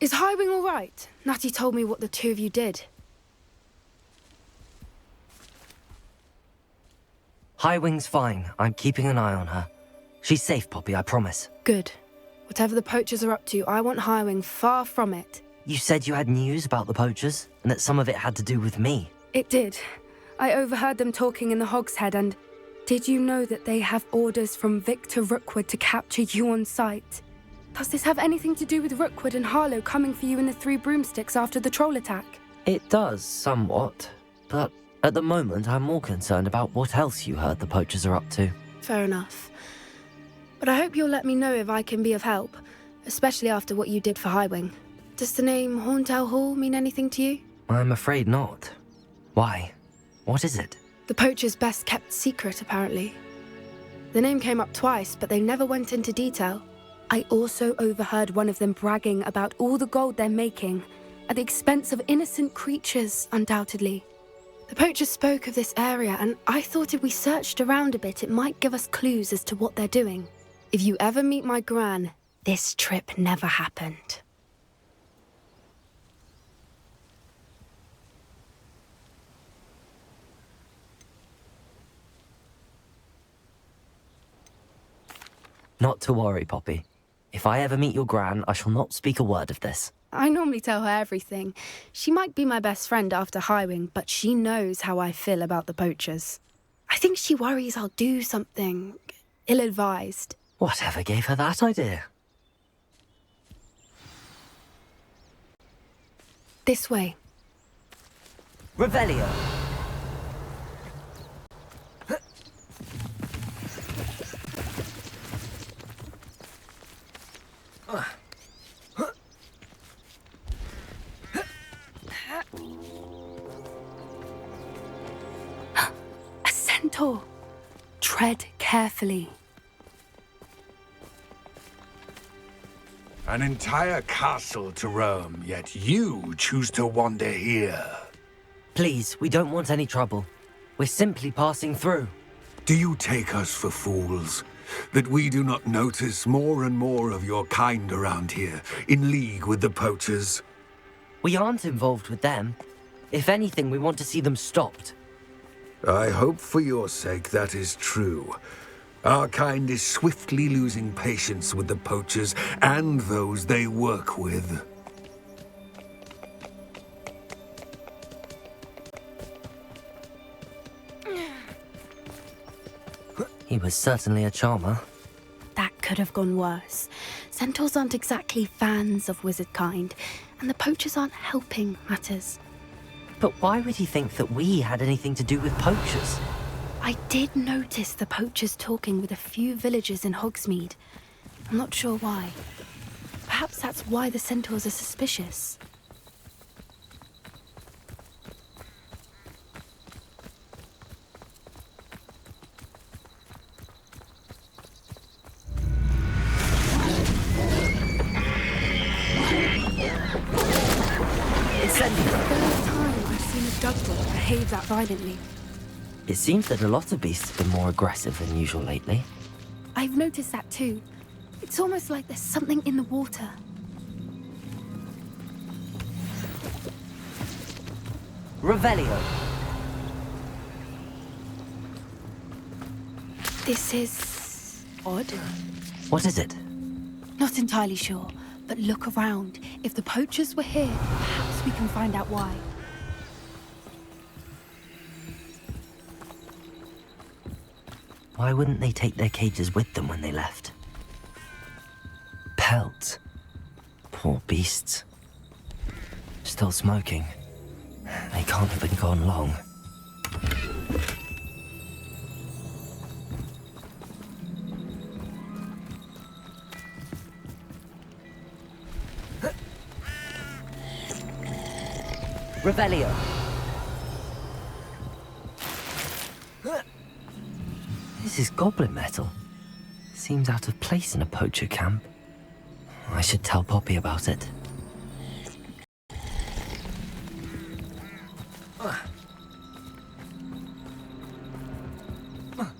Is Highwing all right? Natty told me what the two of you did. Highwing's fine. I'm keeping an eye on her. She's safe, Poppy, I promise. Good. Whatever the poachers are up to, I want Highwing far from it. You said you had news about the poachers, and that some of it had to do with me. It did. I overheard them talking in the Hogshead, and did you know that they have orders from Victor Rookwood to capture you on sight? Does this have anything to do with Rookwood and Harlow coming for you in the Three Broomsticks after the troll attack? It does, somewhat. But at the moment, I'm more concerned about what else you heard the poachers are up to. Fair enough. But I hope you'll let me know if I can be of help, especially after what you did for Highwing. Does the name Horntail Hall mean anything to you? I'm afraid not. Why? What is it? The poacher's best-kept secret, apparently. The name came up twice, but they never went into detail. I also overheard one of them bragging about all the gold they're making, at the expense of innocent creatures, undoubtedly. The poachers spoke of this area, and I thought if we searched around a bit, it might give us clues as to what they're doing. If you ever meet my gran, this trip never happened. Not to worry, Poppy. If I ever meet your gran, I shall not speak a word of this. I normally tell her everything. She might be my best friend after Highwing, but she knows how I feel about the poachers. I think she worries I'll do something ill-advised. Whatever gave her that idea? This way. Revelio! A centaur. Tread carefully. An entire castle to roam, yet you choose to wander here. Please, we don't want any trouble. We're simply passing through. Do you take us for fools? That we do not notice more and more of your kind around here, in league with the poachers? We aren't involved with them. If anything, we want to see them stopped. I hope for your sake that is true. Our kind is swiftly losing patience with the poachers and those they work with. He was certainly a charmer. That could have gone worse. Centaurs aren't exactly fans of wizard kind, and the poachers aren't helping matters. But why would he think that we had anything to do with poachers? I did notice the poachers talking with a few villagers in Hogsmeade. I'm not sure why. Perhaps that's why the centaurs are suspicious. It's the third time I've seen a Dugdale behave that violently. It seems that a lot of beasts have been more aggressive than usual lately. I've noticed that too. It's almost like there's something in the water. Revelio! This is odd. What is it? Not entirely sure, but look around. If the poachers were here, perhaps we can find out why. Why wouldn't they take their cages with them when they left? Pelts. Poor beasts. Still smoking. They can't have been gone long. Revelio! This is goblin metal. Seems out of place in a poacher camp. I should tell Poppy about it.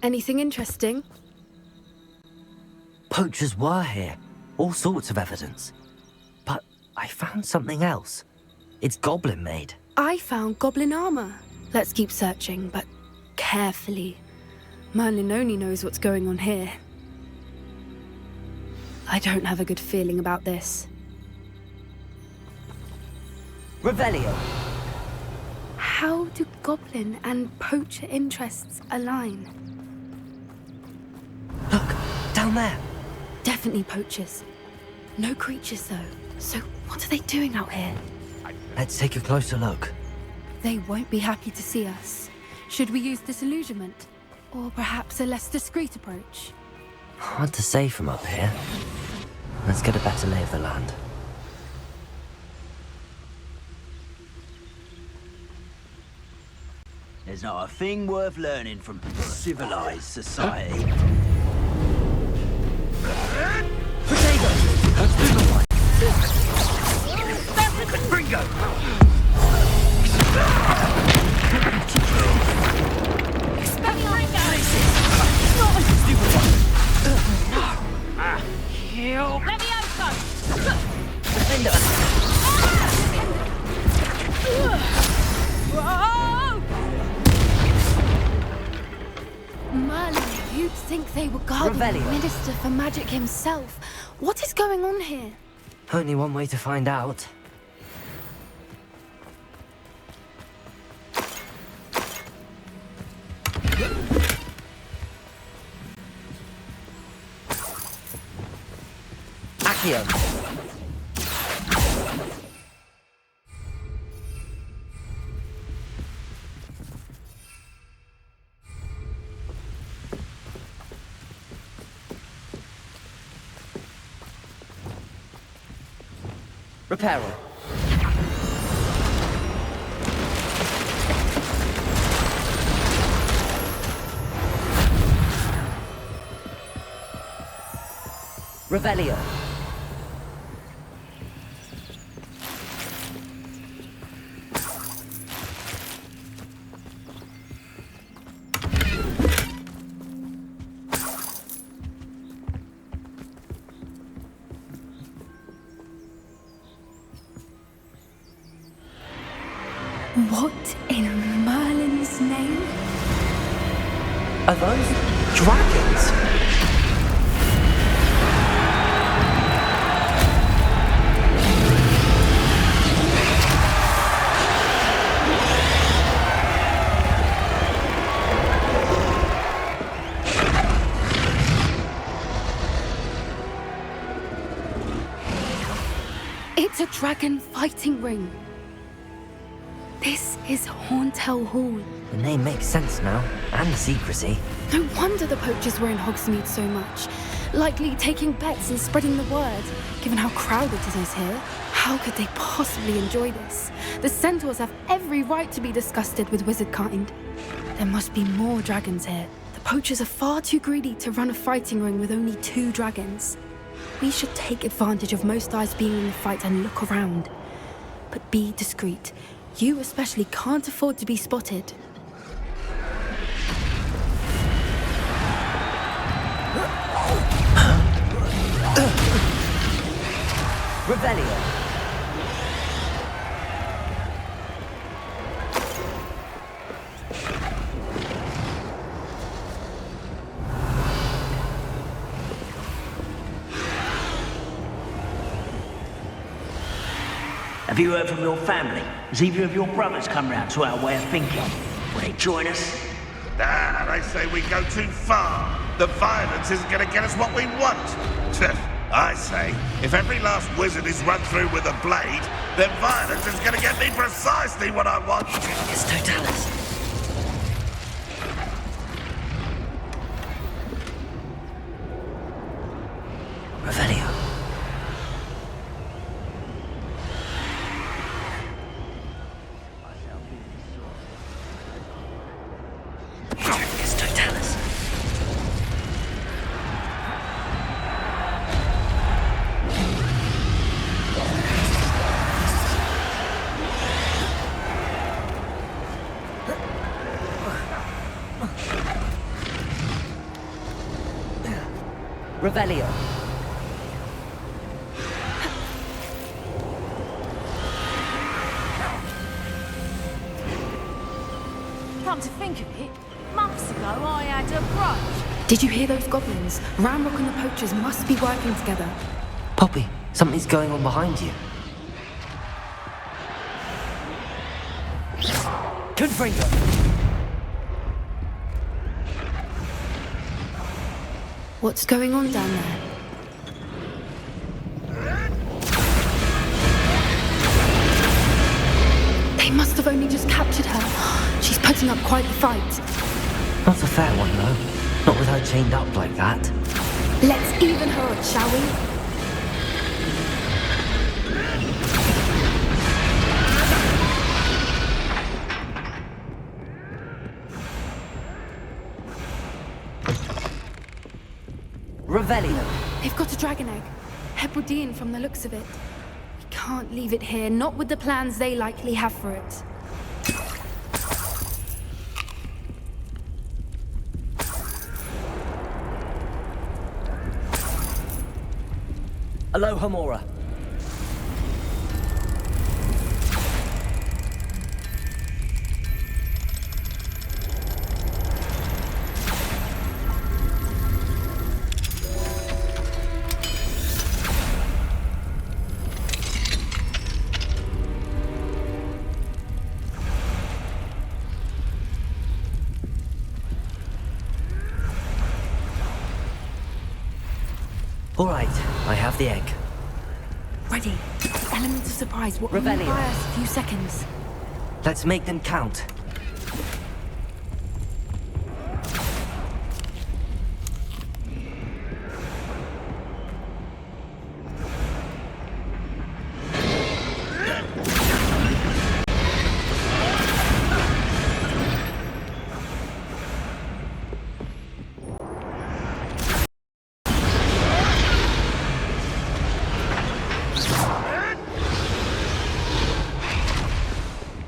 Anything interesting? Poachers were here. All sorts of evidence. But I found something else. It's goblin made. I found goblin armor. Let's keep searching, but carefully. Merlin only knows what's going on here. I don't have a good feeling about this. Revelio. How do goblin and poacher interests align? Look, down there. Definitely poachers. No creatures, though. So what are they doing out here? Let's take a closer look. They won't be happy to see us. Should we use disillusionment? Or perhaps a less discreet approach? Hard to say from up here. Let's get a better lay of the land. There's not a thing worth learning from civilized society. Potato! Let's do the one. Bingo! Merlin, you'd think they were guarding the Revelio. Minister for Magic himself. What is going on here? Only one way to find out. Accio. Reparo. Revelio. What in Merlin's name? Are those dragons? It's a dragon fighting ring. This is Hauntel Hall. The name makes sense now, and the secrecy. No wonder the poachers were in Hogsmeade so much. Likely taking bets and spreading the word, given how crowded it is here. How could they possibly enjoy this? The centaurs have every right to be disgusted with wizard kind. There must be more dragons here. The poachers are far too greedy to run a fighting ring with only 2 dragons. We should take advantage of most eyes being in the fight and look around. But be discreet. You especially can't afford to be spotted. Revelio. Have you heard from your family? Has either of your brothers come round to our way of thinking? Will they join us? They say we go too far. The violence isn't going to get us what we want. I say, if every last wizard is run through with a blade, then violence is going to get me precisely what I want. It's Totalis. Revelio. It's Totalis. Revelio. Come to think of it, months ago I had a brunch. Did you hear those goblins? Ramrock and the poachers must be working together. Poppy, something's going on behind you. Confringo! What's going on down there? They must have only just captured her. She's putting up quite the fight. Not a fair one, though. Not with her chained up like that. Let's even her up, shall we? Revelio. They've got a dragon egg. Hebridean from the looks of it. We can't leave it here, not with the plans they likely have for it. Aloha Mora. All right, I have the egg. Ready. The element of surprise will only Rebellion. buy us a few seconds. Let's make them count.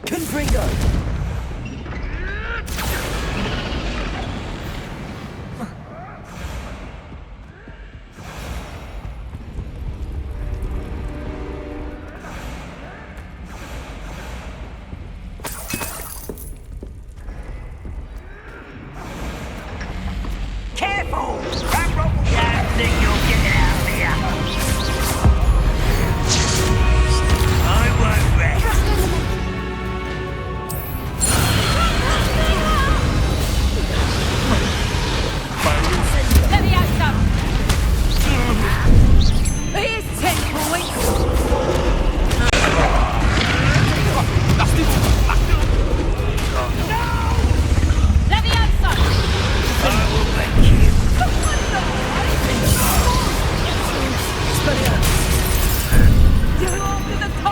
Confringo! Careful! That rope will think you'll get out of here. I won't rest. Let me out some. Here's 10 points. Let me out some. I will thank you.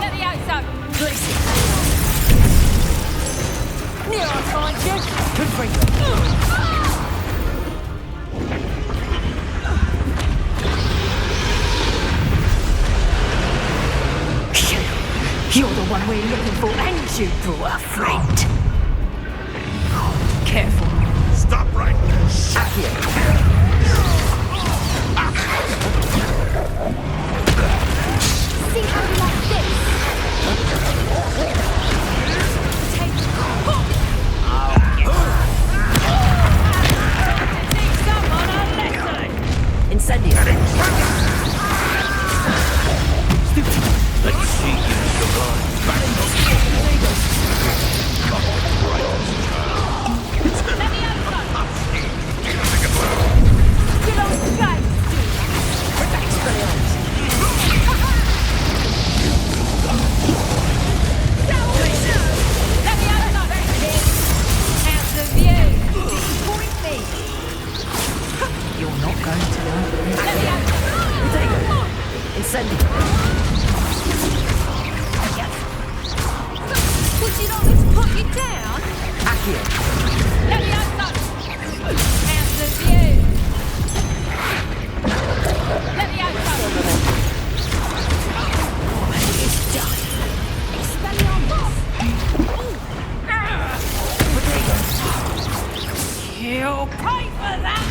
Let me out some. Near I find you. Confringo! You're the one we're looking for, and you brought a friend. Careful. Stop right there. See how you like this? Teach someone a lesson. Incendio! Let's see you survive. Let me out some. Good old guy. Let me out some. Out of view. Point me. You're not going to learn. Let me out. Incendio! Would you not let me put you down? Accio! Let me out some. Out of view. Let me out some. It's done. You'll pay for that.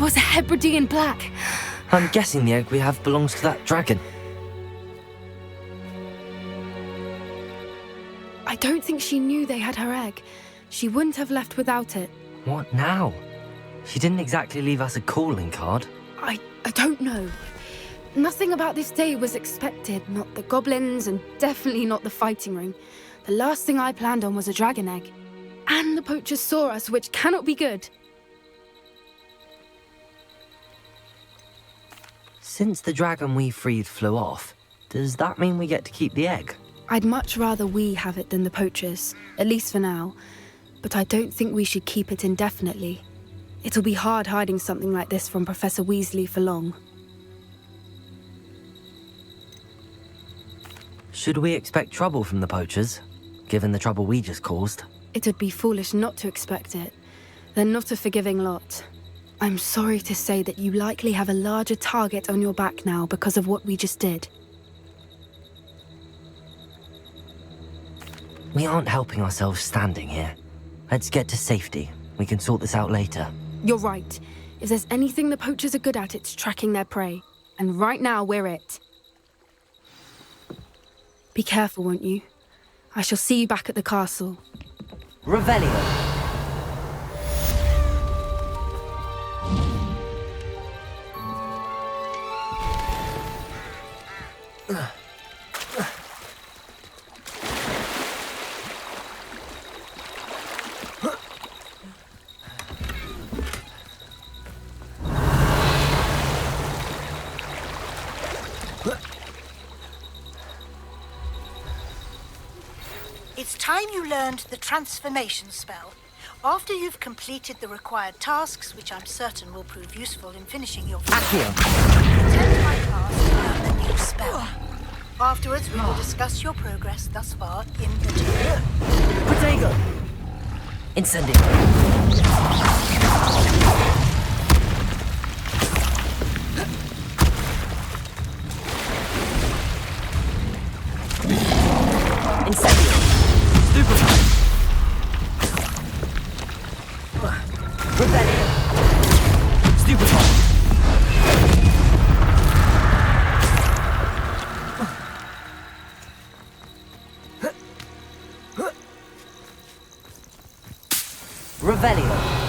was a Hebridean black. I'm guessing the egg we have belongs to that dragon. I don't think she knew they had her egg. She wouldn't have left without it. What now? She didn't exactly leave us a calling card. I don't know. Nothing about this day was expected. Not the goblins, and definitely not the fighting ring. The last thing I planned on was a dragon egg. And the poachers saw us, which cannot be good. Since the dragon we freed flew off, does that mean we get to keep the egg? I'd much rather we have it than the poachers, at least for now. But I don't think we should keep it indefinitely. It'll be hard hiding something like this from Professor Weasley for long. Should we expect trouble from the poachers, given the trouble we just caused? It'd be foolish not to expect it. They're not a forgiving lot. I'm sorry to say that you likely have a larger target on your back now because of what we just did. We aren't helping ourselves standing here. Let's get to safety. We can sort this out later. You're right. If there's anything the poachers are good at, it's tracking their prey. And right now, we're it. Be careful, won't you? I shall see you back at the castle. Revelio! It's time you learned the transformation spell. After you've completed the required tasks, which I'm certain will prove useful in finishing your Accio! attend my class to learn the new spell. Afterwards, we will discuss your progress thus far in the tutorial. Protego! Incendio! Incendio! Stupefy! Revelio! Stupefy! Revelio!